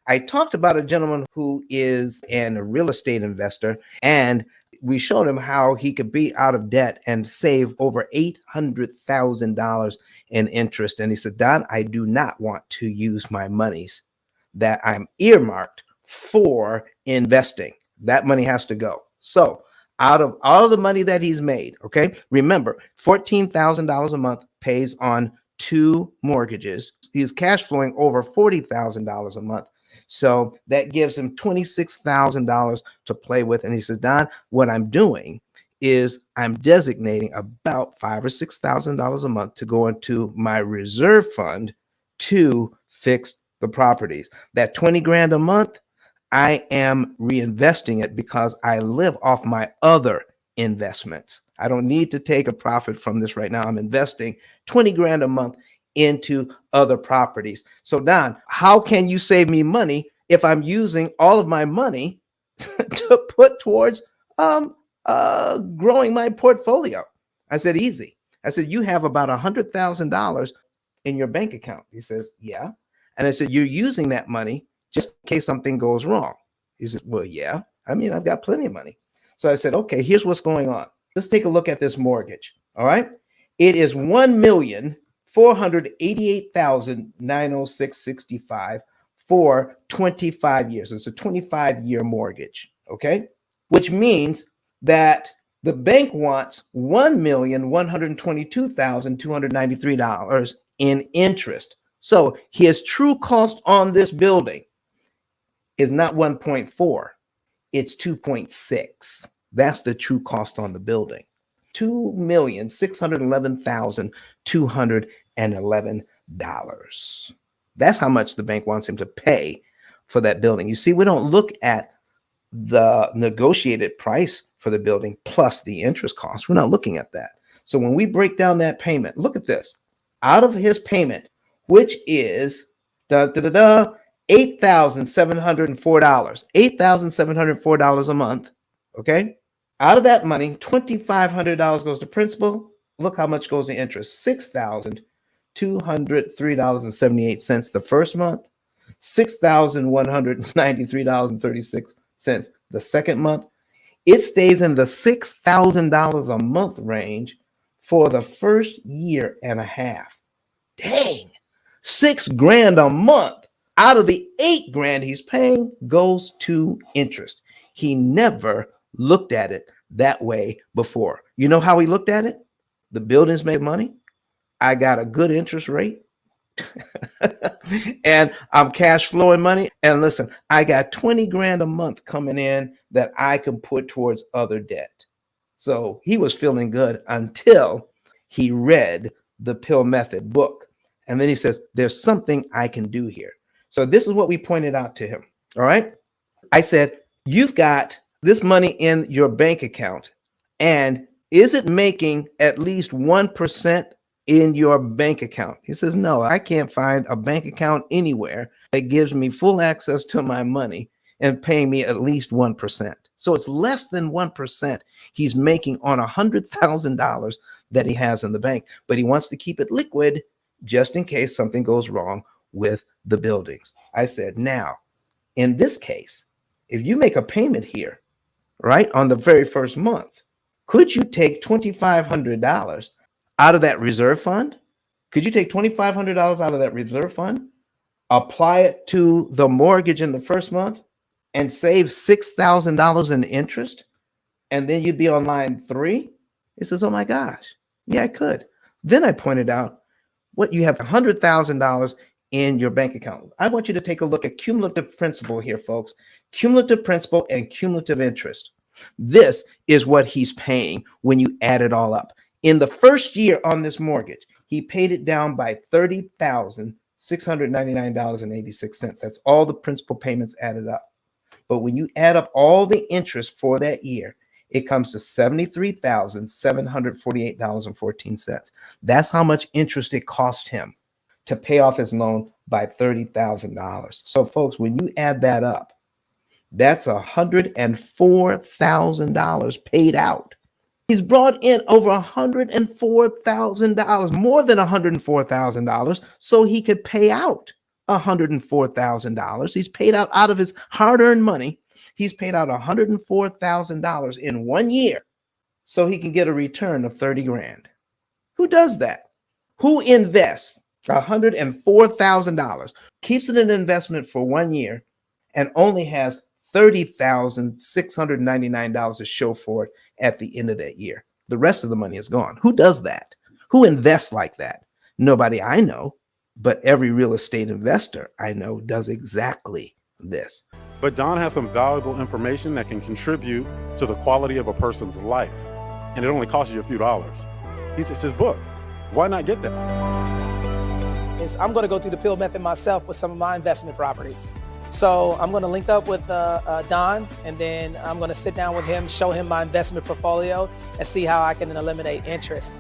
I talked about a gentleman who is a real estate investor, and we showed him how he could be out of debt and save over $800,000 in interest. And he said, Don, I do not want to use my monies that I'm earmarked for investing. That money has to go. So out of all of the money that he's made, okay, remember, $14,000 a month pays on 2 mortgages. He's cash flowing over $40,000 a month. So that gives him $26,000 to play with. And he says, Don, what I'm doing is I'm designating about $5,000 or $6,000 a month to go into my reserve fund to fix the properties. That 20 grand a month, I am reinvesting it because I live off my other investments. I don't need to take a profit from this right now. I'm investing 20 grand a month into other properties. So Don, how can you save me money if I'm using all of my money to put towards growing my portfolio? I said, easy. I said, you have about $100,000 in your bank account. He says, yeah. And I said, you're using that money just in case something goes wrong. He said, well, yeah. I mean, I've got plenty of money. So I said, okay, here's what's going on. Let's take a look at this mortgage. All right. It is $1,488,906.65 for 25 years. It's a 25-year mortgage. Okay. Which means that the bank wants $1,122,293 in interest. So his true cost on this building is not 1.4, it's 2.6. That's the true cost on the building. $2,611,211. That's how much the bank wants him to pay for that building. You see, we don't look at the negotiated price for the building plus the interest cost. We're not looking at that. So when we break down that payment, look at this. Out of his payment, which is $8,704, $8,704 a month. Okay. Out of that money, $2,500 goes to principal. Look how much goes to interest. $6,203.78 the first month, $6,193.36 the second month. It stays in the $6,000 a month range for the first year and a half. Dang, $6 grand a month out of the $8 grand he's paying goes to interest. He never looked at it that way before. You know how he looked at it? The buildings make money. I got a good interest rate. And I'm cash flowing money. And listen, I got 20 grand a month coming in that I can put towards other debt. So he was feeling good until he read the P.I.L.L method book. And then he says, there's something I can do here. So this is what we pointed out to him. All right. I said, you've got this money in your bank account, and is it making at least 1% in your bank account? He says, no, I can't find a bank account anywhere that gives me full access to my money and paying me at least 1%. So it's less than 1% he's making on $100,000 that he has in the bank, but he wants to keep it liquid just in case something goes wrong with the buildings. I said, now, in this case, if you make a payment here, right, on the very first month, could you take $2,500 out of that reserve fund? Could you take $2,500 out of that reserve fund, apply it to the mortgage in the first month, and save $6,000 in interest? And then you'd be on line 3? He says, oh my gosh, yeah, I could. Then I pointed out, what, you have $100,000 in your bank account. I want you to take a look at cumulative principal here, folks. Cumulative principal and cumulative interest. This is what he's paying when you add it all up. In the first year on this mortgage, he paid it down by $30,699.86. That's all the principal payments added up. But when you add up all the interest for that year, it comes to $73,748.14. That's how much interest it cost him to pay off his loan by $30,000. So folks, when you add that up, that's $104,000 paid out. He's brought in over $104,000, more than $104,000, so he could pay out $104,000. He's paid out of his hard-earned money. He's paid out $104,000 in 1 year so he can get a return of 30 grand. Who does that? Who invests $104,000, keeps it in investment for 1 year, and only has $30,699 to show for it at the end of that year? The rest of the money is gone. Who does that? Who invests like that? Nobody I know, but every real estate investor I know does exactly this. But Don has some valuable information that can contribute to the quality of a person's life. And it only costs you a few dollars. It's his book. Why not get that? I'm going to go through the P.I.L.L method myself with some of my investment properties. So I'm going to link up with Don, and then I'm going to sit down with him, show him my investment portfolio, and see how I can eliminate interest.